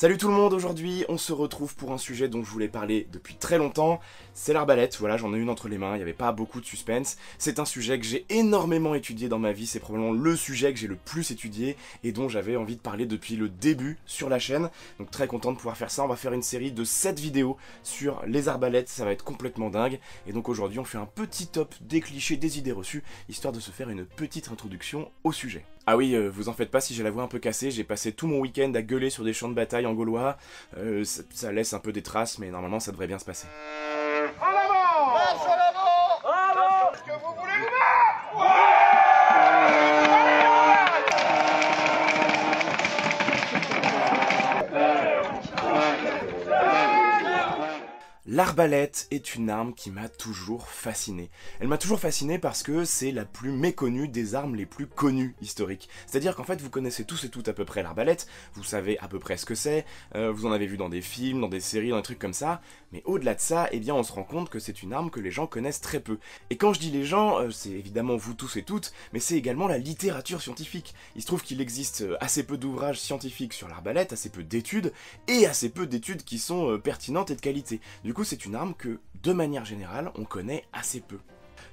Salut tout le monde, aujourd'hui on se retrouve pour un sujet dont je voulais parler depuis très longtemps, c'est l'arbalète, voilà j'en ai une entre les mains, il n'y avait pas beaucoup de suspense, c'est un sujet que j'ai énormément étudié dans ma vie, c'est probablement le sujet que j'ai le plus étudié et dont j'avais envie de parler depuis le début sur la chaîne, donc très content de pouvoir faire ça, on va faire une série de 7 vidéos sur les arbalètes, ça va être complètement dingue, et donc aujourd'hui on fait un petit top des clichés, des idées reçues, histoire de se faire une petite introduction au sujet. Ah oui, vous en faites pas si j'ai la voix un peu cassée, j'ai passé tout mon week-end à gueuler sur des champs de bataille en gaulois, ça laisse un peu des traces, mais normalement ça devrait bien se passer. En avant! Marche en avant! Bravo! Est-ce que vous voulez vous battre? Ouais! L'arbalète est une arme qui m'a toujours fasciné. Elle m'a toujours fasciné parce que c'est la plus méconnue des armes les plus connues historiques. C'est-à-dire qu'en fait vous connaissez tous et toutes à peu près l'arbalète, vous savez à peu près ce que c'est, vous en avez vu dans des films, dans des séries, dans des trucs comme ça, mais au-delà de ça, eh bien on se rend compte que c'est une arme que les gens connaissent très peu. Et quand je dis les gens, c'est évidemment vous tous et toutes, mais c'est également la littérature scientifique. Il se trouve qu'il existe assez peu d'ouvrages scientifiques sur l'arbalète, assez peu d'études, et assez peu d'études qui sont pertinentes et de qualité. Du coup, c'est une arme que, de manière générale, on connaît assez peu.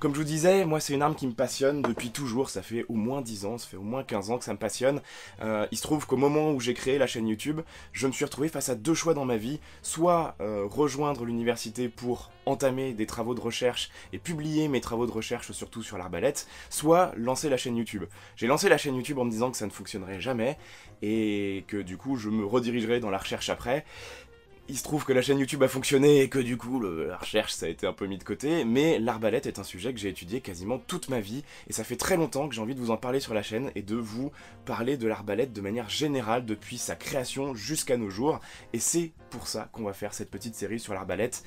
Comme je vous disais, moi c'est une arme qui me passionne depuis toujours, ça fait au moins 10 ans, ça fait au moins 15 ans que ça me passionne. Il se trouve qu'au moment où j'ai créé la chaîne YouTube, je me suis retrouvé face à deux choix dans ma vie, soit rejoindre l'université pour entamer des travaux de recherche et publier mes travaux de recherche surtout sur l'arbalète, soit lancer la chaîne YouTube. J'ai lancé la chaîne YouTube en me disant que ça ne fonctionnerait jamais, et que du coup je me redirigerais dans la recherche après. Il se trouve que la chaîne YouTube a fonctionné et que du coup la recherche ça a été un peu mis de côté, mais l'arbalète est un sujet que j'ai étudié quasiment toute ma vie et ça fait très longtemps que j'ai envie de vous en parler sur la chaîne et de vous parler de l'arbalète de manière générale depuis sa création jusqu'à nos jours, et c'est pour ça qu'on va faire cette petite série sur l'arbalète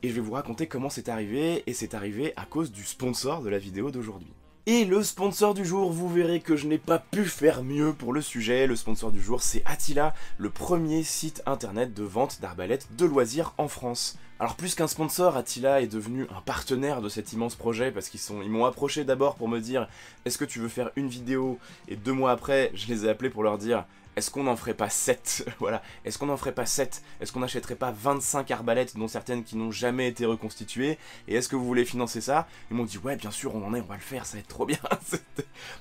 et je vais vous raconter comment c'est arrivé, et c'est arrivé à cause du sponsor de la vidéo d'aujourd'hui. Et le sponsor du jour, vous verrez que je n'ai pas pu faire mieux pour le sujet. Le sponsor du jour, c'est Attila, le premier site internet de vente d'arbalètes de loisirs en France. Alors plus qu'un sponsor, Attila est devenu un partenaire de cet immense projet parce ils m'ont approché d'abord pour me dire « Est-ce que tu veux faire une vidéo ?» Et 2 mois après, je les ai appelés pour leur dire « Est-ce qu'on n'en ferait pas 7 ?» Voilà, est-ce qu'on n'en ferait pas 7 ? Est-ce qu'on n'achèterait pas 25 arbalètes, dont certaines qui n'ont jamais été reconstituées ? Et est-ce que vous voulez financer ça ? Ils m'ont dit ouais, bien sûr, on va le faire, ça va être trop bien.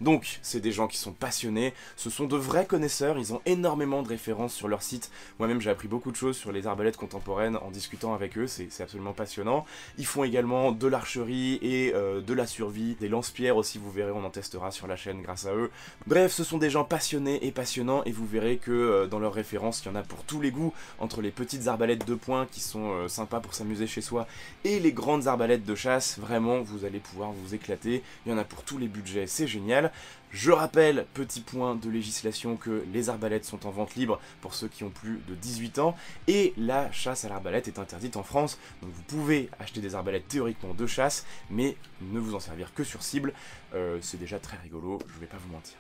Donc, c'est des gens qui sont passionnés, ce sont de vrais connaisseurs, ils ont énormément de références sur leur site. Moi-même, j'ai appris beaucoup de choses sur les arbalètes contemporaines en discutant avec eux, c'est absolument passionnant. Ils font également de l'archerie et de la survie, des lance-pierres aussi, vous verrez, on en testera sur la chaîne grâce à eux. Bref, ce sont des gens passionnés et passionnants, et vous verrez que dans leurs références, il y en a pour tous les goûts, entre les petites arbalètes de poing qui sont sympas pour s'amuser chez soi et les grandes arbalètes de chasse, vraiment vous allez pouvoir vous éclater, il y en a pour tous les budgets, c'est génial. Je rappelle, petit point de législation, que les arbalètes sont en vente libre pour ceux qui ont plus de 18 ans, et la chasse à l'arbalète est interdite en France, donc vous pouvez acheter des arbalètes théoriquement de chasse, mais ne vous en servir que sur cible, c'est déjà très rigolo, je vais pas vous mentir.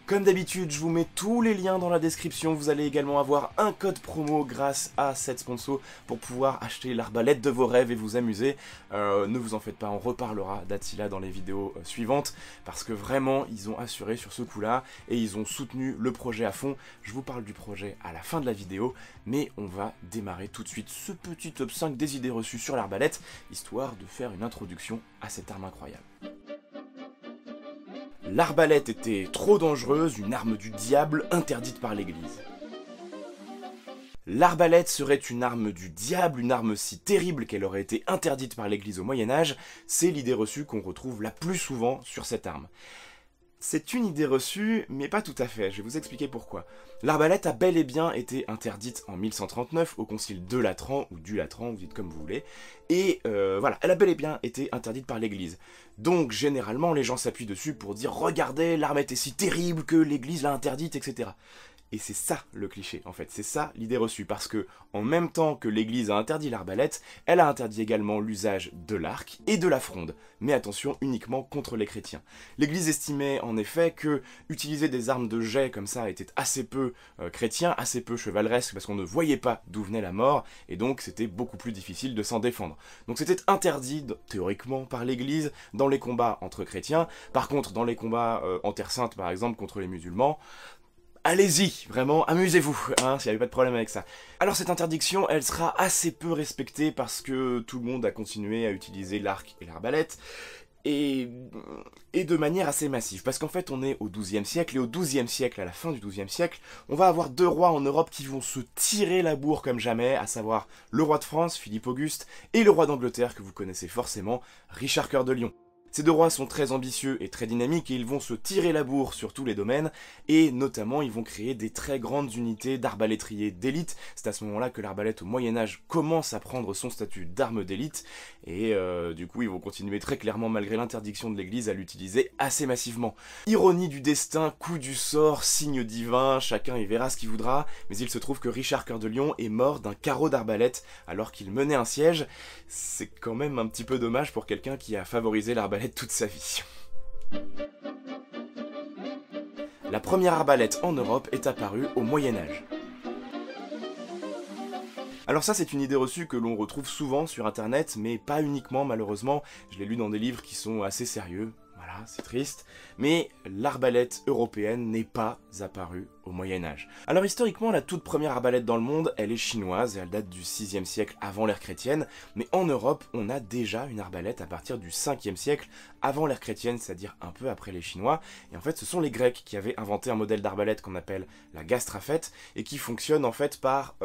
Comme d'habitude, je vous mets tous les liens dans la description, vous allez également avoir un code promo grâce à cette sponsor pour pouvoir acheter l'arbalète de vos rêves et vous amuser. Ne vous en faites pas, on reparlera d'Attila dans les vidéos suivantes, parce que vraiment, ils ont assuré sur ce coup-là, et ils ont soutenu le projet à fond. Je vous parle du projet à la fin de la vidéo, mais on va démarrer tout de suite ce petit top 5 des idées reçues sur l'arbalète, histoire de faire une introduction à cette arme incroyable. L'arbalète était trop dangereuse, une arme du diable interdite par l'Église. L'arbalète serait une arme du diable, une arme si terrible qu'elle aurait été interdite par l'Église au Moyen-Âge, c'est l'idée reçue qu'on retrouve la plus souvent sur cette arme. C'est une idée reçue, mais pas tout à fait, je vais vous expliquer pourquoi. L'arbalète a bel et bien été interdite en 1139 au concile de Latran, ou du Latran, vous dites comme vous voulez, et voilà, elle a bel et bien été interdite par l'Église. Donc généralement les gens s'appuient dessus pour dire « Regardez, l'arme était si terrible que l'Église l'a interdite, etc. » Et c'est ça le cliché, en fait, c'est ça l'idée reçue, parce que en même temps que l'Église a interdit l'arbalète, elle a interdit également l'usage de l'arc et de la fronde, mais attention, uniquement contre les chrétiens. L'Église estimait en effet que utiliser des armes de jet comme ça était assez peu chrétien, assez peu chevaleresque, parce qu'on ne voyait pas d'où venait la mort, et donc c'était beaucoup plus difficile de s'en défendre. Donc c'était interdit, théoriquement, par l'Église, dans les combats entre chrétiens. Par contre, dans les combats en Terre Sainte, par exemple, contre les musulmans, allez-y, vraiment, amusez-vous, hein, s'il n'y avait pas de problème avec ça. Alors cette interdiction, elle sera assez peu respectée parce que tout le monde a continué à utiliser l'arc et l'arbalète, et de manière assez massive, parce qu'en fait on est au XIIe siècle, et au XIIe siècle, à la fin du XIIe siècle, on va avoir deux rois en Europe qui vont se tirer la bourre comme jamais, à savoir le roi de France, Philippe Auguste, et le roi d'Angleterre que vous connaissez forcément, Richard Cœur de Lion. Ces deux rois sont très ambitieux et très dynamiques et ils vont se tirer la bourre sur tous les domaines et notamment ils vont créer des très grandes unités d'arbalétriers d'élite. C'est à ce moment-là que l'arbalète au Moyen-Âge commence à prendre son statut d'arme d'élite et du coup ils vont continuer très clairement malgré l'interdiction de l'église à l'utiliser assez massivement. Ironie du destin, coup du sort, signe divin, chacun y verra ce qu'il voudra, mais il se trouve que Richard Cœur de Lion est mort d'un carreau d'arbalète alors qu'il menait un siège. C'est quand même un petit peu dommage pour quelqu'un qui a favorisé l'arbalète toute sa vie. La première arbalète en Europe est apparue au Moyen-Âge. Alors ça c'est une idée reçue que l'on retrouve souvent sur internet, mais pas uniquement malheureusement, je l'ai lu dans des livres qui sont assez sérieux, voilà, c'est triste, mais l'arbalète européenne n'est pas apparue au Moyen-Âge. Alors historiquement, la toute première arbalète dans le monde, elle est chinoise et elle date du 6e siècle avant l'ère chrétienne, mais en Europe, on a déjà une arbalète à partir du 5e siècle avant l'ère chrétienne, c'est-à-dire un peu après les Chinois, et en fait ce sont les Grecs qui avaient inventé un modèle d'arbalète qu'on appelle la gastrafette, et qui fonctionne en fait par...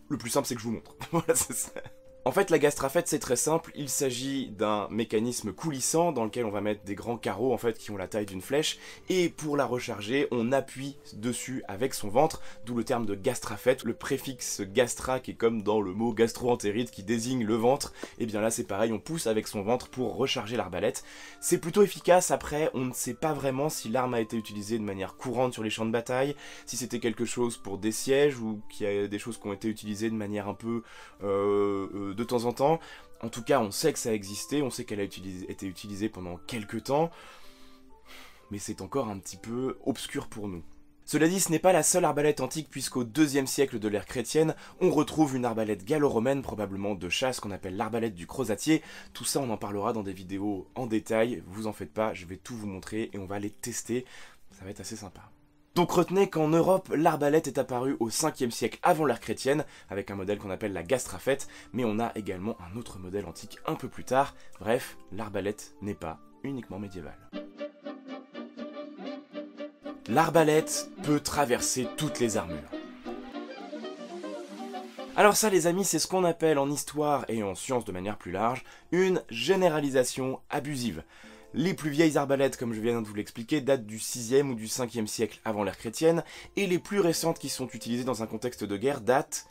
Le plus simple c'est que je vous montre, voilà c'est ça. En fait, la gastrafette, c'est très simple, il s'agit d'un mécanisme coulissant dans lequel on va mettre des grands carreaux en fait qui ont la taille d'une flèche, et pour la recharger, on appuie dessus avec son ventre, d'où le terme de gastrafette, le préfixe gastra qui est comme dans le mot gastro-entérite qui désigne le ventre, et bien là c'est pareil, on pousse avec son ventre pour recharger l'arbalète. C'est plutôt efficace, après on ne sait pas vraiment si l'arme a été utilisée de manière courante sur les champs de bataille, si c'était quelque chose pour des sièges, ou qu'il y a des choses qui ont été utilisées de manière un peu... de temps en temps. En tout cas, on sait que ça a existé, on sait qu'elle a été utilisée pendant quelques temps, mais c'est encore un petit peu obscur pour nous. Cela dit, ce n'est pas la seule arbalète antique, puisqu'au 2e siècle de l'ère chrétienne, on retrouve une arbalète gallo-romaine, probablement de chasse, qu'on appelle l'arbalète du crozatier. Tout ça, on en parlera dans des vidéos en détail, vous en faites pas, je vais tout vous montrer et on va les tester, ça va être assez sympa. Donc retenez qu'en Europe, l'arbalète est apparue au 5e siècle avant l'ère chrétienne, avec un modèle qu'on appelle la gastrafette, mais on a également un autre modèle antique un peu plus tard. Bref, l'arbalète n'est pas uniquement médiévale. L'arbalète peut traverser toutes les armures. Alors ça les amis, c'est ce qu'on appelle en histoire et en sciences de manière plus large, une généralisation abusive. Les plus vieilles arbalètes, comme je viens de vous l'expliquer, datent du 6e ou du 5e siècle avant l'ère chrétienne, et les plus récentes qui sont utilisées dans un contexte de guerre datent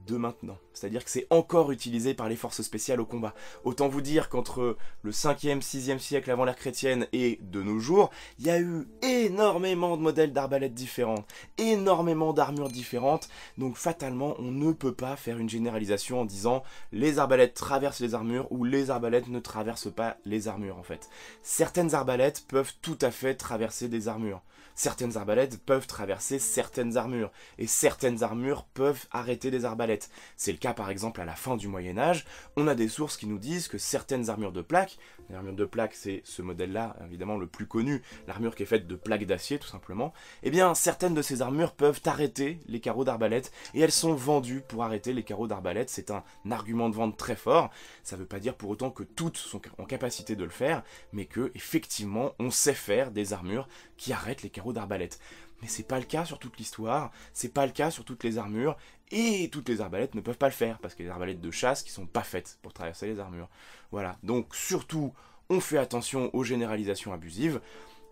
de maintenant. C'est-à-dire que c'est encore utilisé par les forces spéciales au combat. Autant vous dire qu'entre le 5e, 6e siècle avant l'ère chrétienne et de nos jours, il y a eu énormément de modèles d'arbalètes différentes, énormément d'armures différentes, donc fatalement on ne peut pas faire une généralisation en disant les arbalètes traversent les armures ou les arbalètes ne traversent pas les armures en fait. Certaines arbalètes peuvent tout à fait traverser des armures. Certaines arbalètes peuvent traverser certaines armures, et certaines armures peuvent arrêter des arbalètes. C'est le cas par exemple à la fin du Moyen-Âge, on a des sources qui nous disent que certaines armures de plaques, l'armure de plaque c'est ce modèle-là, évidemment le plus connu, l'armure qui est faite de plaques d'acier tout simplement, eh bien certaines de ces armures peuvent arrêter les carreaux d'arbalète, et elles sont vendues pour arrêter les carreaux d'arbalète, c'est un argument de vente très fort, ça ne veut pas dire pour autant que toutes sont en capacité de le faire, mais que effectivement on sait faire des armures qui arrêtent les carreaux d'arbalète. Mais c'est pas le cas sur toute l'histoire, c'est pas le cas sur toutes les armures, et toutes les arbalètes ne peuvent pas le faire, parce qu'il y a des arbalètes de chasse qui sont pas faites pour traverser les armures. Voilà, donc surtout, on fait attention aux généralisations abusives.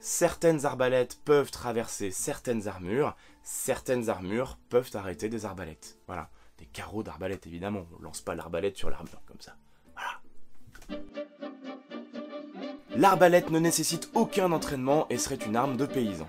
Certaines arbalètes peuvent traverser certaines armures peuvent arrêter des arbalètes. Voilà, des carreaux d'arbalète évidemment, on lance pas l'arbalète sur l'armure comme ça. Voilà. L'arbalète ne nécessite aucun entraînement et serait une arme de paysan.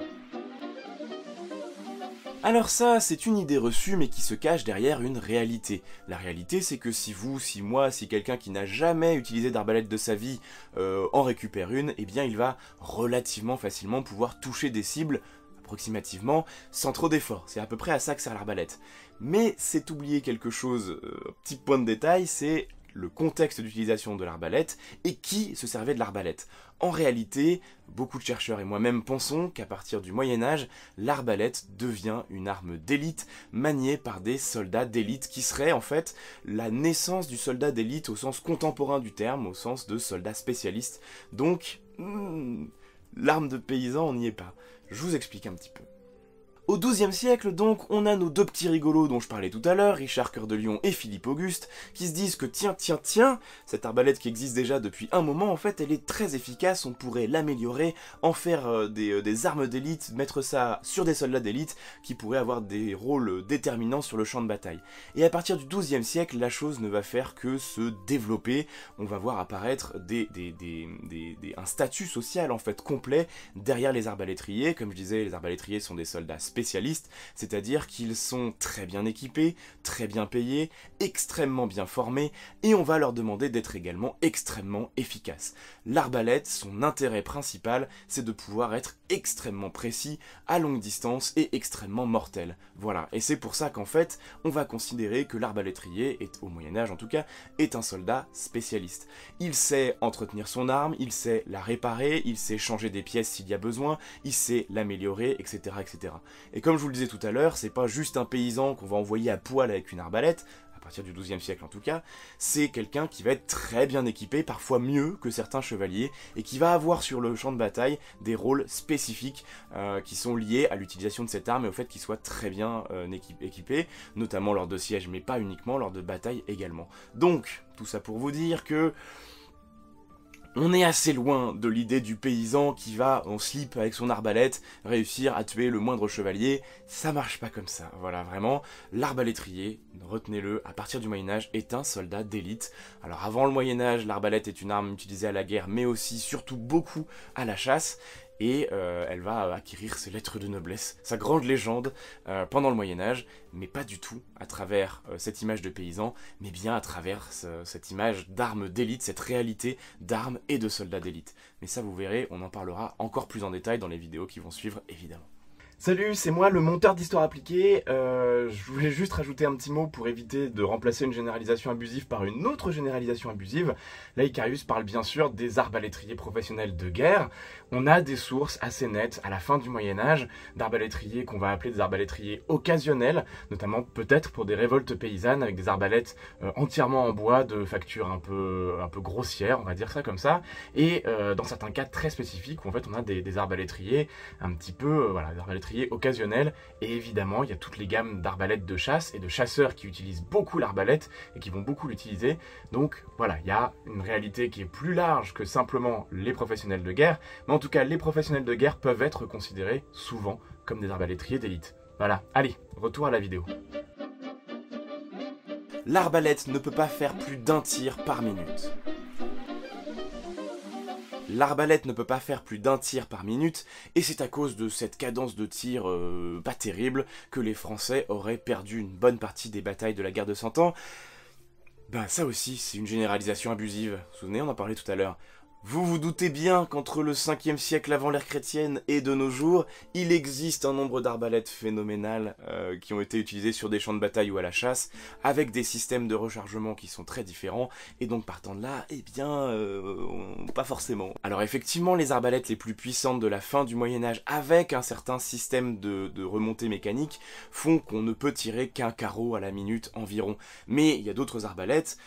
Alors ça, c'est une idée reçue mais qui se cache derrière une réalité. La réalité, c'est que si vous, si moi, si quelqu'un qui n'a jamais utilisé d'arbalète de sa vie en récupère une, eh bien il va relativement facilement pouvoir toucher des cibles approximativement sans trop d'efforts. C'est à peu près à ça que sert l'arbalète. Mais c'est oublier quelque chose, petit point de détail, c'est le contexte d'utilisation de l'arbalète et qui se servait de l'arbalète. En réalité, beaucoup de chercheurs et moi-même pensons qu'à partir du Moyen-Âge, l'arbalète devient une arme d'élite maniée par des soldats d'élite qui serait en fait la naissance du soldat d'élite au sens contemporain du terme, au sens de soldat spécialiste. Donc, l'arme de paysan, on n'y est pas. Je vous explique un petit peu. Au XIIe siècle, donc, on a nos deux petits rigolos dont je parlais tout à l'heure, Richard Cœur de Lion et Philippe Auguste, qui se disent que tiens, cette arbalète qui existe déjà depuis un moment, en fait, elle est très efficace, on pourrait l'améliorer, en faire des armes d'élite, mettre ça sur des soldats d'élite, qui pourraient avoir des rôles déterminants sur le champ de bataille. Et à partir du XIIe siècle, la chose ne va faire que se développer, on va voir apparaître un statut social, en fait, complet, derrière les arbalétriers. Comme je disais, les arbalétriers sont des soldats spécialistes, c'est-à-dire qu'ils sont très bien équipés, très bien payés, extrêmement bien formés, et on va leur demander d'être également extrêmement efficaces. L'arbalète, son intérêt principal, c'est de pouvoir être extrêmement précis, à longue distance et extrêmement mortel. Voilà, et c'est pour ça qu'en fait, on va considérer que l'arbalétrier, au Moyen-Âge en tout cas, est un soldat spécialiste. Il sait entretenir son arme, il sait la réparer, il sait changer des pièces s'il y a besoin, il sait l'améliorer, etc., etc. Et comme je vous le disais tout à l'heure, c'est pas juste un paysan qu'on va envoyer à poil avec une arbalète, à partir du XIIe siècle en tout cas, c'est quelqu'un qui va être très bien équipé, parfois mieux que certains chevaliers, et qui va avoir sur le champ de bataille des rôles spécifiques qui sont liés à l'utilisation de cette arme et au fait qu'il soit très bien équipé, notamment lors de sièges, mais pas uniquement, lors de batailles également. Donc, tout ça pour vous dire que on est assez loin de l'idée du paysan qui va en slip avec son arbalète réussir à tuer le moindre chevalier. Ça marche pas comme ça, voilà, vraiment. L'arbalétrier, retenez-le, à partir du Moyen-Âge, est un soldat d'élite. Alors avant le Moyen-Âge, l'arbalète est une arme utilisée à la guerre, mais aussi, surtout beaucoup, à la chasse. Et elle va acquérir ses lettres de noblesse, sa grande légende pendant le Moyen-Âge, mais pas du tout à travers cette image de paysan, mais bien à travers cette image d'armes d'élite, cette réalité d'armes et de soldats d'élite. Mais ça, vous verrez, on en parlera encore plus en détail dans les vidéos qui vont suivre, évidemment. Salut, c'est moi le monteur d'Histoire Appliquée. Je voulais juste rajouter un petit mot pour éviter de remplacer une généralisation abusive par une autre généralisation abusive. Là, Icarius parle bien sûr des arbalétriers professionnels de guerre. On a des sources assez nettes à la fin du Moyen-Âge d'arbalétriers qu'on va appeler des arbalétriers occasionnels, notamment peut-être pour des révoltes paysannes avec des arbalètes entièrement en bois de facture un peu grossière, on va dire ça comme ça. Et dans certains cas très spécifiques où en fait on a des arbalétriers un petit peu, voilà, des arbalétriers occasionnels, et évidemment il y a toutes les gammes d'arbalètes de chasse et de chasseurs qui utilisent beaucoup l'arbalète et qui vont beaucoup l'utiliser. Donc voilà, il y a une réalité qui est plus large que simplement les professionnels de guerre, mais en tout cas les professionnels de guerre peuvent être considérés souvent comme des arbalétriers d'élite. Voilà, allez, retour à la vidéo. L'arbalète ne peut pas faire plus d'un tir par minute. L'arbalète ne peut pas faire plus d'un tir par minute, et c'est à cause de cette cadence de tir pas terrible que les Français auraient perdu une bonne partie des batailles de la guerre de 100 ans. Ben ça aussi, c'est une généralisation abusive. Vous vous souvenez, on en parlait tout à l'heure. Vous vous doutez bien qu'entre le 5e siècle avant l'ère chrétienne et de nos jours, il existe un nombre d'arbalètes phénoménales qui ont été utilisées sur des champs de bataille ou à la chasse, avec des systèmes de rechargement qui sont très différents, et donc partant de là, eh bien, pas forcément. Alors effectivement, les arbalètes les plus puissantes de la fin du Moyen-Âge, avec un certain système de remontée mécanique, font qu'on ne peut tirer qu'un carreau à la minute environ. Mais il y a d'autres arbalètes,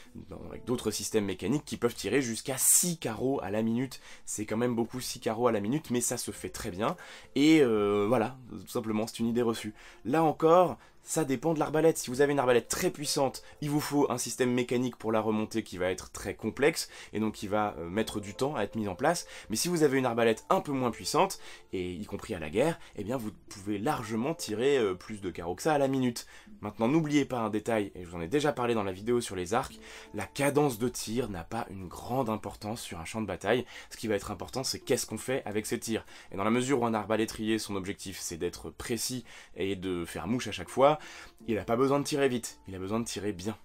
avec d'autres systèmes mécaniques, qui peuvent tirer jusqu'à 6 carreaux à la minute. C'est quand même beaucoup 6 carreaux à la minute, mais ça se fait très bien. Et voilà, tout simplement, c'est une idée reçue. Là encore, ça dépend de l'arbalète. Si vous avez une arbalète très puissante, il vous faut un système mécanique pour la remonter qui va être très complexe, et donc qui va mettre du temps à être mis en place. Mais si vous avez une arbalète un peu moins puissante, et y compris à la guerre, eh bien vous pouvez largement tirer plus de carreaux que ça à la minute. Maintenant, n'oubliez pas un détail, et je vous en ai déjà parlé dans la vidéo sur les arcs, la cadence de tir n'a pas une grande importance sur un champ de bataille. Ce qui va être important, c'est qu'est-ce qu'on fait avec ces tirs. Et dans la mesure où un arbalétrier, son objectif, c'est d'être précis et de faire mouche à chaque fois, il n'a pas besoin de tirer vite, il a besoin de tirer bien.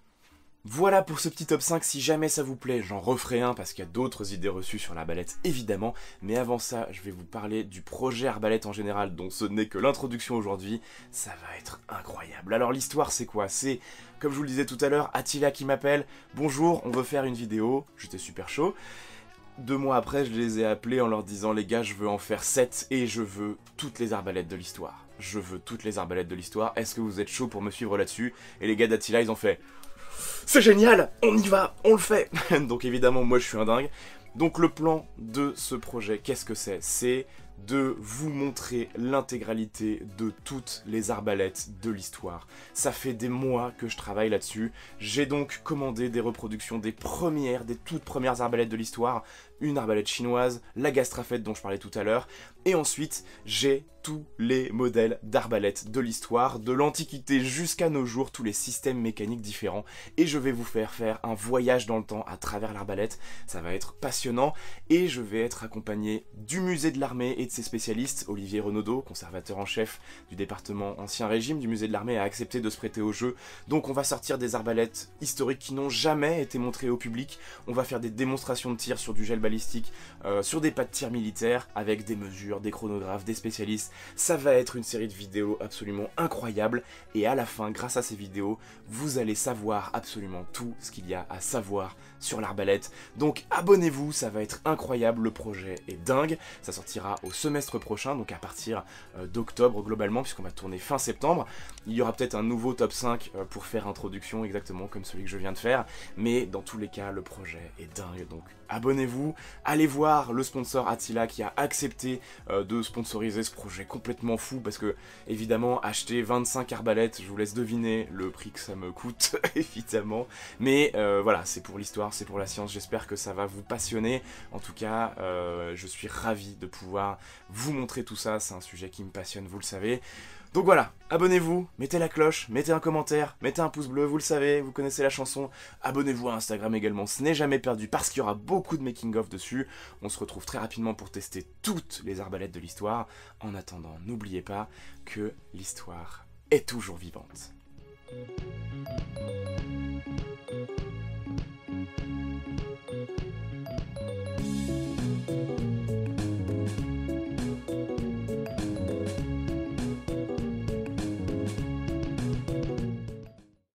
Voilà pour ce petit top 5, si jamais ça vous plaît, j'en referai un parce qu'il y a d'autres idées reçues sur l'arbalète évidemment, mais avant ça, je vais vous parler du projet arbalète en général, dont ce n'est que l'introduction aujourd'hui, ça va être incroyable. Alors l'histoire c'est quoi? C'est, comme je vous le disais tout à l'heure, Attila qui m'appelle, bonjour, on veut faire une vidéo, j'étais super chaud. 2 mois après, je les ai appelés en leur disant les gars, je veux en faire 7 et je veux toutes les arbalètes de l'histoire. Je veux toutes les arbalètes de l'histoire, est-ce que vous êtes chaud pour me suivre là-dessus? Et les gars d'Attila, ils ont fait... C'est génial, on y va, on le fait. Donc évidemment, moi je suis un dingue. Donc le plan de ce projet, qu'est-ce que c'est? C'est de vous montrer l'intégralité de toutes les arbalètes de l'histoire. Ça fait des mois que je travaille là-dessus. J'ai donc commandé des reproductions des toutes premières arbalètes de l'histoire. Une arbalète chinoise, la Gastrafette dont je parlais tout à l'heure. Et ensuite, j'ai tous les modèles d'arbalètes de l'histoire, de l'Antiquité jusqu'à nos jours, tous les systèmes mécaniques différents. Et je vais vous faire un voyage dans le temps à travers l'arbalète. Ça va être passionnant. Et je vais être accompagné du musée de l'armée et de ses spécialistes. Olivier Renaudot, conservateur en chef du département Ancien Régime du musée de l'armée, a accepté de se prêter au jeu. Donc on va sortir des arbalètes historiques qui n'ont jamais été montrées au public. On va faire des démonstrations de tir sur du gel balistique, sur des pas de tir militaires, avec des mesures, des chronographes, des spécialistes. Ça va être une série de vidéos absolument incroyable. Et à la fin, grâce à ces vidéos, vous allez savoir absolument tout ce qu'il y a à savoir sur l'arbalète. Donc abonnez-vous, ça va être incroyable, le projet est dingue. Ça sortira au semestre prochain, donc à partir d'octobre globalement, puisqu'on va tourner fin septembre. Il y aura peut-être un nouveau top 5 pour faire introduction, exactement comme celui que je viens de faire. Mais dans tous les cas, le projet est dingue, donc abonnez-vous. Allez voir le sponsor Attila qui a accepté de sponsoriser ce projet complètement fou, parce que évidemment, acheter 25 arbalètes, je vous laisse deviner le prix que ça me coûte, évidemment. Mais voilà, c'est pour l'histoire, c'est pour la science, j'espère que ça va vous passionner. En tout cas, je suis ravi de pouvoir vous montrer tout ça, c'est un sujet qui me passionne, vous le savez. Donc voilà, abonnez-vous, mettez la cloche, mettez un commentaire, mettez un pouce bleu, vous le savez, vous connaissez la chanson. Abonnez-vous à Instagram également, ce n'est jamais perdu parce qu'il y aura beaucoup de making-of dessus. On se retrouve très rapidement pour tester toutes les arbalètes de l'histoire. En attendant, n'oubliez pas que l'histoire est toujours vivante.